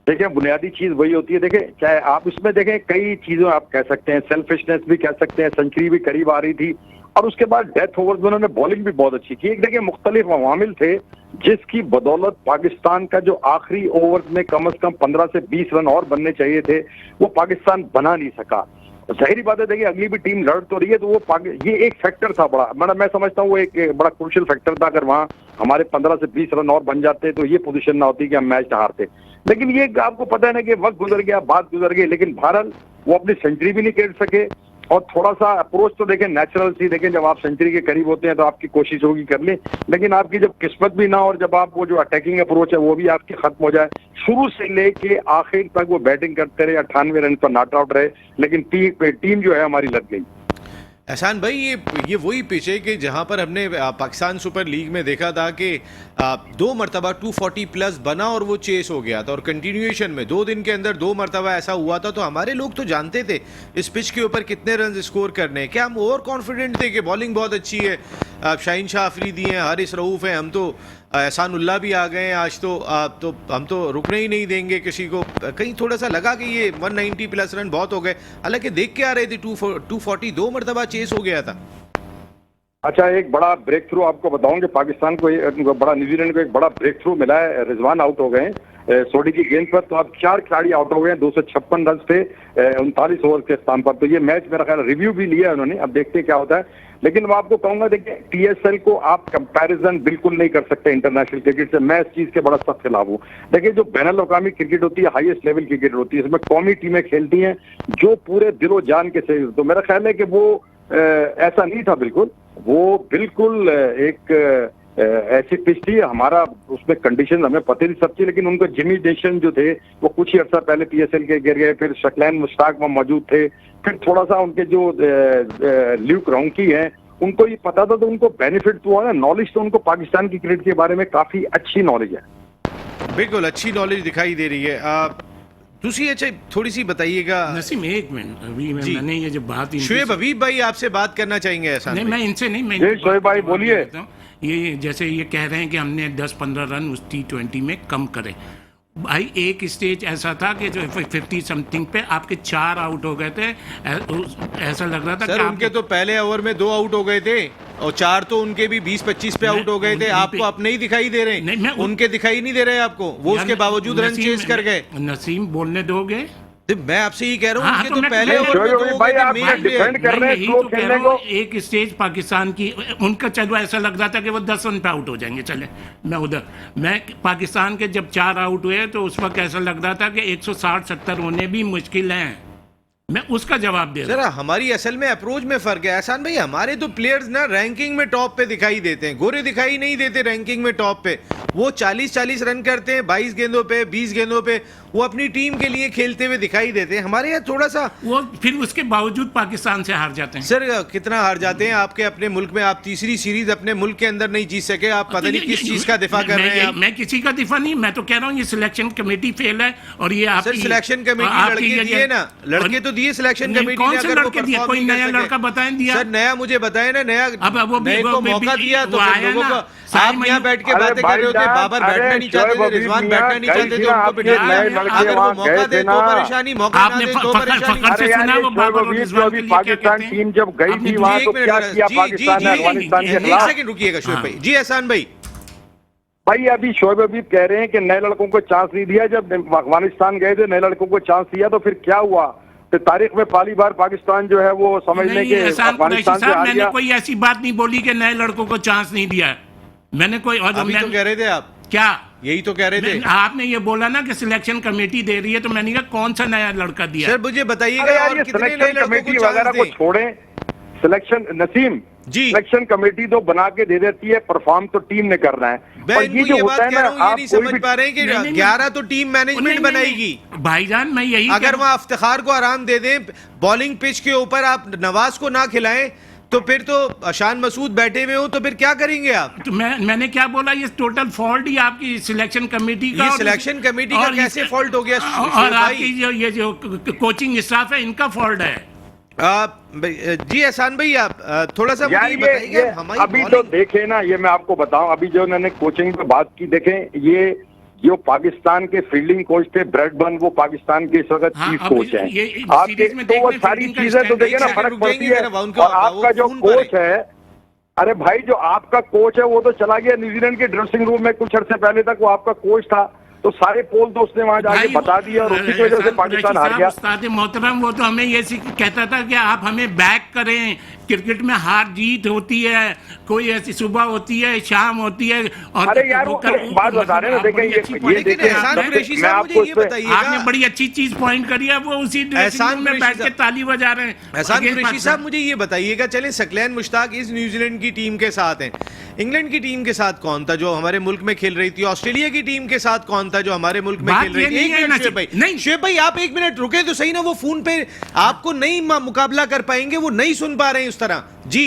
देखिए बुनियादी चीज वही होती है, देखें चाहे आप इसमें देखें कई चीजों आप कह सकते हैं, सेल्फिशनेस भी कह सकते हैं, सेंचुरी भी करीब आ रही थी और उसके बाद डेथ ओवर्स में उन्होंने बॉलिंग भी बहुत अच्छी की। एक देखिए मुख्तलिफ अवामिल थे जिसकी बदौलत पाकिस्तान का जो आखिरी ओवर में कम से कम 15 से 20 रन और बनने चाहिए थे, वो पाकिस्तान बना नहीं सका। जाहिर बात है, देखिए अगली भी टीम लड़ तो रही है, तो वो ये एक फैक्टर था बड़ा, मैं समझता हूँ वो एक बड़ा क्रूशियल फैक्टर था। अगर वहाँ हमारे 15 से 20 रन और बन जाते तो ये पोजीशन ना होती कि हम मैच हारते। लेकिन ये आपको पता है ना कि वक्त गुजर गया, बात गुजर गई, लेकिन बहरहाल वो अपनी सेंचुरी भी नहीं खेल सके। और थोड़ा सा अप्रोच तो देखें नेचुरल सी, देखें जब आप सेंचुरी के करीब होते हैं तो आपकी कोशिश होगी कर लें, लेकिन आपकी जब किस्मत भी ना, और जब आप वो जो अटैकिंग अप्रोच है वो भी आपकी खत्म हो जाए, शुरू से लेके आखिर तक वो बैटिंग करते रहे, 98 रन पर नॉट आउट रहे, लेकिन टीम जो है हमारी लग गई। एहसान भाई, ये वही पिच है कि जहां पर हमने पाकिस्तान सुपर लीग में देखा था कि 2 मरतबा 240 प्लस बना और वो चेस हो गया था, और कंटिन्यूएशन में 2 दिन के अंदर 2 मरतबा ऐसा हुआ था। तो हमारे लोग तो जानते थे इस पिच के ऊपर कितने रन स्कोर करने हैं। क्या हम ओवर कॉन्फिडेंट थे कि बॉलिंग बहुत अच्छी है, शाहीन शाह अफरीदी हैं, हारिस रऊफ हैं, हम तो एहसानुल्लाह भी आ गए हैं आज, तो हम तो रुकने ही नहीं देंगे किसी को। कहीं थोड़ा सा लगा कि ये 190 प्लस रन बहुत हो गए, हालांकि देख के आ रहे थे 240 2 मरतबा चेस हो गया था। अच्छा, एक बड़ा ब्रेक थ्रू आपको बताऊं कि पाकिस्तान को न्यूजीलैंड को एक बड़ा ब्रेक थ्रू मिला है। रिजवान आउट हो गए सोडी की गेंद पर, तो अब 4 खिलाड़ी आउट हो गए हैं। 256 रन थे 39 ओवर के स्थान पर। तो ये मैच मेरा ख्याल रिव्यू भी लिया है उन्होंने, अब देखते हैं क्या होता है। लेकिन मैं आपको कहूंगा, देखिए टीएसएल को आप कंपैरिजन बिल्कुल नहीं कर सकते इंटरनेशनल क्रिकेट से। मैं इस चीज के बड़ा सख्त खिलाफ हूँ। देखिए, जो बैनुल अक़वामी क्रिकेट होती है, हाईएस्ट लेवल क्रिकेट होती है, इसमें कौमी टीमें खेलती हैं जो पूरे दिलो जान के से। तो मेरा ख्याल है कि वो ऐसा नहीं था बिल्कुल। वो बिल्कुल एक ऐसी पिच थी। हमारा उसमें कंडीशन हमें पता नहीं सब थी, लेकिन उनको जिमी नेशन जो थे वो कुछ ही अर्सा पहले पीएसएल के गिर गए, फिर शकलैन मुश्ताक वहां मौजूद थे, फिर थोड़ा सा उनके जो ल्यूक रॉन्की हैं उनको ये पता था, तो उनको बेनिफिट तो हुआ ना। नॉलेज तो उनको पाकिस्तान की क्रिकेट के बारे में काफी अच्छी नॉलेज है। बिल्कुल अच्छी नॉलेज दिखाई दे रही है। दूसरी अच्छा थोड़ी सी बताइएगा नसीम, एक मिनट, अभी मैंने ये जो बात शुएब हबीब भाई आपसे बात करना चाहेंगे ऐसा? नहीं, मैं इनसे नहीं, मैं जी शुएब भाई बोलिए। ये जैसे ये कह रहे हैं कि हमने 10-15 रन उस T20 में कम करे। भाई एक स्टेज ऐसा था कि जो 50 समथिंग पे आपके 4 आउट हो गए थे। ऐसा लग रहा था सर कि उनके तो पहले ओवर में 2 आउट हो गए थे और 4 तो उनके भी 20-25 पे आउट हो गए थे। आपको अपने ही दिखाई दे रहे हैं, उनके दिखाई नहीं दे रहे आपको। वो उसके बावजूद रन चेस कर गए। नसीम बोलने दोगे? मैं आपसे ही कह रहा हूँ, तो तो पहले भाई आप डिफेंड कर रहे हैं तो खेलने को। एक स्टेज पाकिस्तान की उनका चलो ऐसा लग रहा था कि वो 10 रन पे आउट हो जाएंगे। चले मैं पाकिस्तान के जब 4 आउट हुए तो उस वक्त ऐसा लग रहा था कि 160-70 होने भी मुश्किल हैं। मैं उसका जवाब दे रहा हूं। हमारी असल में अप्रोच में फर्क है एहसान भाई। हमारे तो प्लेयर्स ना रैंकिंग में टॉप पे दिखाई देते हैं, गोरे दिखाई नहीं देते रैंकिंग में टॉप पे। वो 40-40 रन करते हैं 22 गेंदों पे, 20 गेंदों पे, वो अपनी टीम के लिए खेलते हुए दिखाई देते हैं। हमारे यहाँ थोड़ा सा वो फिर उसके बावजूद पाकिस्तान से हार जाते हैं। सर कितना हार जाते हैं आपके अपने मुल्क में? आप तीसरी सीरीज अपने मुल्क के अंदर नहीं जीत सके। आप पता नहीं किस चीज का दिफा कर रहे हैं। मैं किसी का दिफा नहीं, मैं तो कह रहा हूँ ये सिलेक्शन कमेटी फेल है। और ये आपकी सिलेक्शन कमेटी लड़के दिए ना, लड़के तो दिए सिलेक्शन कमेटी ने। कौन से लड़के दिए? कोई नया लड़का बताएं दिया? सर नया मुझे बताए ना, नया अब वो नए को मौका दिया तो लोगों को। आप यहाँ बैठ के बातें कर रहे होते, बाबर बैठना नहीं चाहते थे, रिजवान बैठना नहीं चाहते थे, उनको बिठा अगर वो मौका दे तो परेशानी, मौका ना दे तो परेशानी। पाकिस्तान टीम जब गई थी वहां तो क्या किया पाकिस्तान ने अफगानिस्तान के खिलाफ? एक सेकंड रुकिएगा शोएब भाई। जी एहसान भाई। भाई अभी शोएब अभी कह रहे हैं कि नए लड़कों को चांस नहीं दिया। जब अफगानिस्तान गए थे नए लड़कों को चांस दिया तो फिर क्या हुआ? तो तारीख में पहली बार पाकिस्तान जो है वो समझने के अफगानिस्तान से हार गया। कोई ऐसी बात नहीं बोली कि नए लड़कों को चांस नहीं दिया मैंने। कोई और अभी तो कह रहे थे आप, क्या यही तो कह रहे थे आपने? ये बोला ना कि सिलेक्शन कमेटी दे रही है, तो मैंने कहा कौन सा नया लड़का दिया? सर मुझे बताइएगा और कितने नए लड़कों को वगैरह को छोड़ें। सिलेक्शन नसीम जी, सिलेक्शन कमेटी तो बना के दे देती है, परफॉर्म तो टीम ने करना है। मैं ये जो होता है ना, आप नहीं समझ पा रहे हैं कि 11 तो टीम मैनेजमेंट बनाएगी भाईजान। मैं यही अगर वहाँ इफ्तिखार को आराम दे दें, बॉलिंग पिच के ऊपर आप नवाज को ना खिलाएं, तो फिर तो शान मसूद बैठे हुए हो, तो फिर क्या करेंगे आप? तो मैंने क्या बोला? ये टोटल फॉल्ट ही आपकी सिलेक्शन कमेटी का। ये सिलेक्शन कमेटी का कैसे फॉल्ट हो गया? और आपकी ये जो कोचिंग स्टाफ है इनका फॉल्ट है। जी एहसान भाई, आप थोड़ा सा मुझे बताइएगा। अभी तो देखें ना, ये मैं आपको बताऊं, अभी जो उन्होंने कोचिंग पे बात की, देखें ये जो पाकिस्तान के फील्डिंग कोच थे ब्रैडबर्न, वो पाकिस्तान के इस वक्त चीफ कोच हैं। आपके तो वो सारी चीजें तो देखिए ना फर्क पड़ती है। और आपका जो कोच है, अरे भाई जो आपका कोच है वो तो चला गया न्यूजीलैंड के ड्रेसिंग रूम में कुछ अर्से पहले तक वो आपका कोच था, तो सारे पोल तो उसने वहां जाके बता दिया और उसी की वजह से पाकिस्तान हार गया। उस्ताद मोहतरम वो तो हमें ये कहता था कि आप हमें बैक करें, क्रिकेट में हार जीत होती है, कोई ऐसी सुबह होती है, शाम होती है। और अरे यार वो बात बता रहे हैं ना, देखें ये देखें, मैं आपको आपने बड़ी अच्छी चीज पॉइंट करी है, वो उसी ड्रेसिंग में बैठ के ताली बजा रहे हैं। एहसान कुरैशी साहब मुझे ये बताइएगा, चले शकलैन मुश्ताक इस न्यूजीलैंड की टीम के साथ हैं, इंग्लैंड की टीम के साथ कौन था जो हमारे मुल्क में खेल रही थी? ऑस्ट्रेलिया की टीम के साथ कौन था बोलता जो हमारे मुल्क में बात खेल रही ये थी। नहीं एक है मिनट ना शुएब भाई, नहीं। शुएब भाई आप एक मिनट रुके तो सही ना, वो फोन पे आपको नहीं मुकाबला कर पाएंगे, वो नहीं सुन पा रहे हैं उस तरह। जी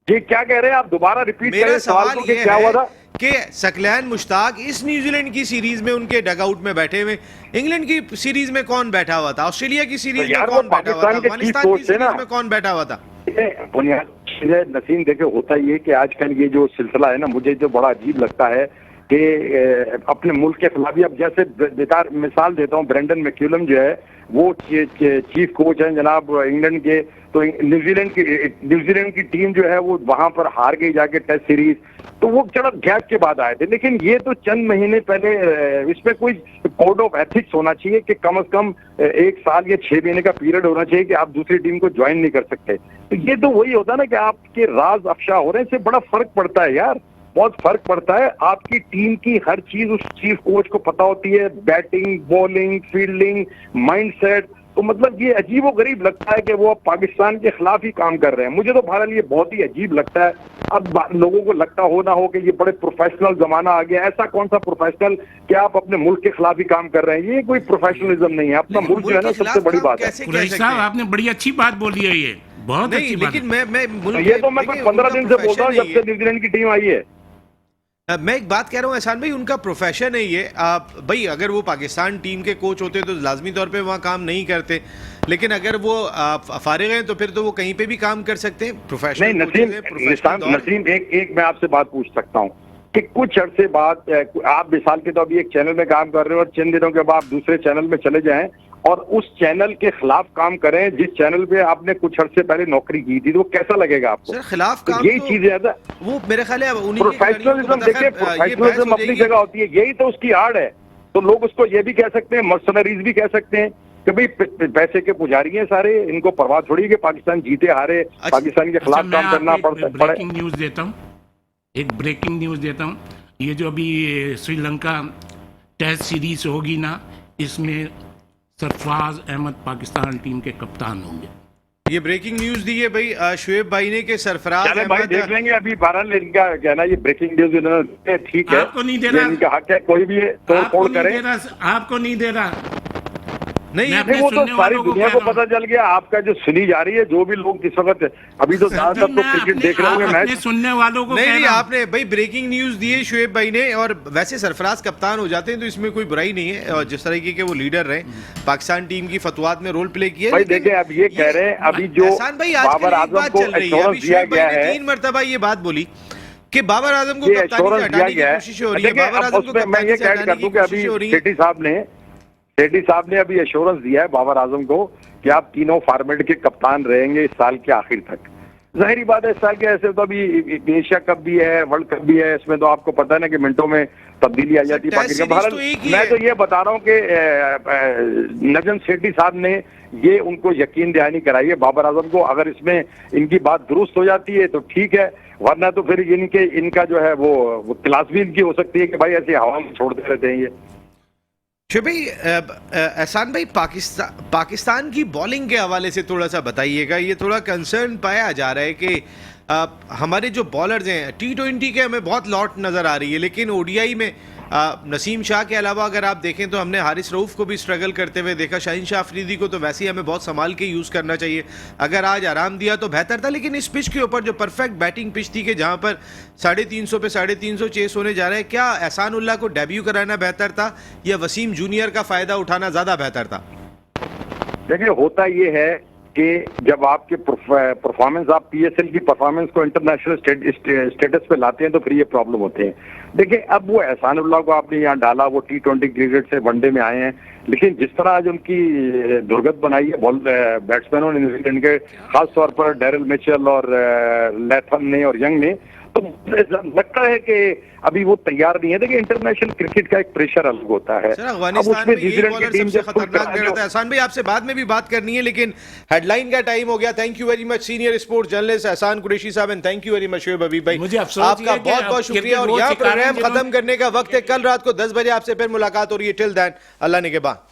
जी क्या कह रहे हैं आप, दोबारा रिपीट मेरा करें सवाल सवाल को कि ये क्या हुआ है था। कि सकलैन मुश्ताक इस न्यूजीलैंड की सीरीज में उनके डगआउट में बैठे हुए, इंग्लैंड की सीरीज में कौन बैठा हुआ था, ऑस्ट्रेलिया की सीरीज में यार वो कौन बैठा हुआ था, पाकिस्तान के चीफ अफगानिस्तान की कोच थे ना। सीरीज में कौन बैठा हुआ था? बुनियादी चीज है नसीम, देखे होता ये कि आजकल ये जो सिलसिला है ना, मुझे जो बड़ा अजीब लगता है कि अपने मुल्क के खिलाफ भी, अब जैसे बेकार मिसाल देता हूँ, ब्रेंडन मैक्यूलम जो है वो चीफ कोच हैं जनाब इंग्लैंड के, तो न्यूजीलैंड की टीम जो है वो वहां पर हार गई जाके टेस्ट सीरीज, तो वो चढ़ा गैप के बाद आए थे। लेकिन ये तो चंद महीने पहले, इसमें कोई कोड ऑफ एथिक्स होना चाहिए कि कम से कम 1 साल या 6 महीने का पीरियड होना चाहिए कि आप दूसरी टीम को ज्वाइन नहीं कर सकते। तो ये तो वही होता है ना कि आपके राज अफशा हो रहे हैं, इससे बड़ा फर्क पड़ता है यार, बहुत फर्क पड़ता है। आपकी टीम की हर चीज उस चीफ कोच को पता होती है, बैटिंग, बॉलिंग, फील्डिंग, माइंडसेट। तो मतलब ये अजीब गरीब लगता है कि वो अब पाकिस्तान के खिलाफ ही काम कर रहे हैं। मुझे तो बहरहाल ये बहुत ही अजीब लगता है। अब लोगों को लगता हो ना हो कि ये बड़े प्रोफेशनल जमाना आ गया, ऐसा कौन सा प्रोफेशनल कि आप अपने मुल्क के खिलाफ ही काम कर रहे हैं, ये कोई प्रोफेशनलिज्म नहीं है। अपना मुल्क जो है ना सबसे बड़ी बात है। कुरैशी साहब आपने बड़ी अच्छी बात बोली है, ये बहुत अच्छी बात है। लेकिन मैं ये तो मैं 15 दिन से बोल रहा हूँ जब से न्यूजीलैंड की टीम आई है। मैं एक बात कह रहा हूँ एहसान भाई, उनका प्रोफेशन है ये। भाई अगर वो पाकिस्तान टीम के कोच होते तो लाजमी तौर पे वहाँ काम नहीं करते, लेकिन अगर वो फारिग हैं तो फिर तो वो कहीं पे भी काम कर सकते हैं। प्रोफेशनल नहीं नसीम एक मैं आपसे बात पूछ सकता हूँ कि कुछ अरसे बाद आप मिसाल के तो अभी एक चैनल में काम कर रहे हो और चंद दिनों के बाद आप दूसरे चैनल में चले जाएं और उस चैनल के खिलाफ काम करें जिस चैनल पे आपने कुछ अरसे पहले नौकरी की थी, तो वो कैसा लगेगा आपको? सर खिलाफ काम यही चीज है वो मेरे ख्याल है प्रोफेशनलिज्म। देखिए प्रोफेशनलिज्म अपनी जगह होती है, यही तो उसकी आड़ है। तो लोग उसको ये भी कह सकते हैं, मर्सनरीज भी कह सकते हैं कि भाई पैसे के पुजारी हैं सारे, इनको परवाह थोड़ी कि पाकिस्तान जीते हारे, पाकिस्तान के खिलाफ काम करना पड़े। ब्रेकिंग न्यूज देता हूँ, एक ब्रेकिंग न्यूज देता हूँ। ये जो अभी श्रीलंका टेस्ट सीरीज होगी ना, इसमें सरफराज अहमद पाकिस्तान टीम के कप्तान होंगे। ये ब्रेकिंग न्यूज दी है भाई शुएब भाई ने कि सरफराज अहमद भाई देख लेंगे अभी। बहरहाल इनका कहना ये ब्रेकिंग न्यूज इन्होंने ठीक है, आपको नहीं दे रहा, इनका हक है, कोई भी तोड़ फोड़ करे। आपको नहीं दे रहा नहीं, वो तो सारी दुनिया को पता चल गया आपका जो सुनी जा रही है। जो भी लोग इस वक्त अभी तो ज्यादातर तो क्रिकेट देख रहे होंगे मैच, सुनने वालों को नहीं आपने भाई ब्रेकिंग न्यूज दी है शुएब भाई ने। और वैसे सरफराज कप्तान हो जाते हैं तो इसमें कोई बुराई नहीं है, और जिस तरीके के वो लीडर रहे, पाकिस्तान टीम की फतवात में रोल प्ले किया। भाई देखिए अब ये कह रहे हैं अभी जो बाबर आजम को एश्योरेंस दिया गया है, 3 मरतबा ये बात बोली कि बाबर आजम को कप्तानी से हटाने की कोशिश हो रही है। बाबर आजम को मैं ये ऐड कर दूं कि अभी सेठी साहब ने अभी एश्योरेंस दिया है बाबर आजम को कि आप तीनों फॉर्मेट के कप्तान रहेंगे इस साल के आखिर तक। जाहिर बात है इस साल के ऐसे तो अभी एशिया कप भी है, वर्ल्ड कप भी है, इसमें तो आपको पता है ना कि मिनटों में तब्दीली आ जाती है। मैं तो ये बता रहा हूँ कि नजम सेठी साहब ने ये उनको यकीन दहानी कराई है बाबर आजम को। अगर इसमें इनकी बात दुरुस्त हो जाती है तो ठीक है, वरना तो फिर इनका जो है वो क्लास भी इनकी हो सकती है कि भाई ऐसे हवा में छोड़ते रहते हैं ये। भाई एहसान भाई पाकिस्तान की बॉलिंग के हवाले से थोड़ा सा बताइएगा। ये थोड़ा कंसर्न पाया जा रहा है कि हमारे जो बॉलर्स हैं T20 के हमें बहुत लॉट नज़र आ रही है, लेकिन ODI में नसीम शाह के अलावा अगर आप देखें तो हमने हारिस रऊफ को भी स्ट्रगल करते हुए देखा। शाहीन शाह अफरीदी को तो वैसे ही हमें बहुत संभाल के यूज़ करना चाहिए। अगर आज आराम दिया तो बेहतर था, लेकिन इस पिच के ऊपर जो परफेक्ट बैटिंग पिच थी कि जहां पर 350 पे 350 चेस होने जा रहे हैं, क्या एहसान उल्लाह को डेब्यू कराना बेहतर था या वसीम जूनियर का फ़ायदा उठाना ज़्यादा बेहतर था? देखिए होता ये है कि जब आपके परफॉर्मेंस, आप PSL की परफॉर्मेंस को इंटरनेशनल स्टेटस पे लाते हैं तो फिर ये प्रॉब्लम होते हैं। देखिए अब वो एहसान उल्लाह को आपने यहाँ डाला, वो T20 क्रिकेट से वनडे में आए हैं, लेकिन जिस तरह आज उनकी दुर्गत बनाई है बैट्समैनों ने न्यूजीलैंड के, खासतौर पर डेरिल मिचेल और लैथम ने और यंग ने, तो लगता है कि अभी वो तैयार नहीं है। देखिए इंटरनेशनल क्रिकेट का एक प्रेशर अलग होता है। अब उसमें न्यूजीलैंड की टीम जो खतरनाक कर रहा था। एहसान भाई आपसे बाद में भी बात करनी है, लेकिन हेडलाइन का टाइम हो गया। Thank you very much senior sports journalist Ehsan Qureshi साहब, and thank you very much Shoaib Habib भाई, आपका बहुत बहुत शुक्रिया। और यहाँ प्रोग्राम खत्म करने का वक्त है, कल रात को 10 बजे आपसे फिर मुलाकात हो रही है। टिल दैन अल्लाह ने के बाद।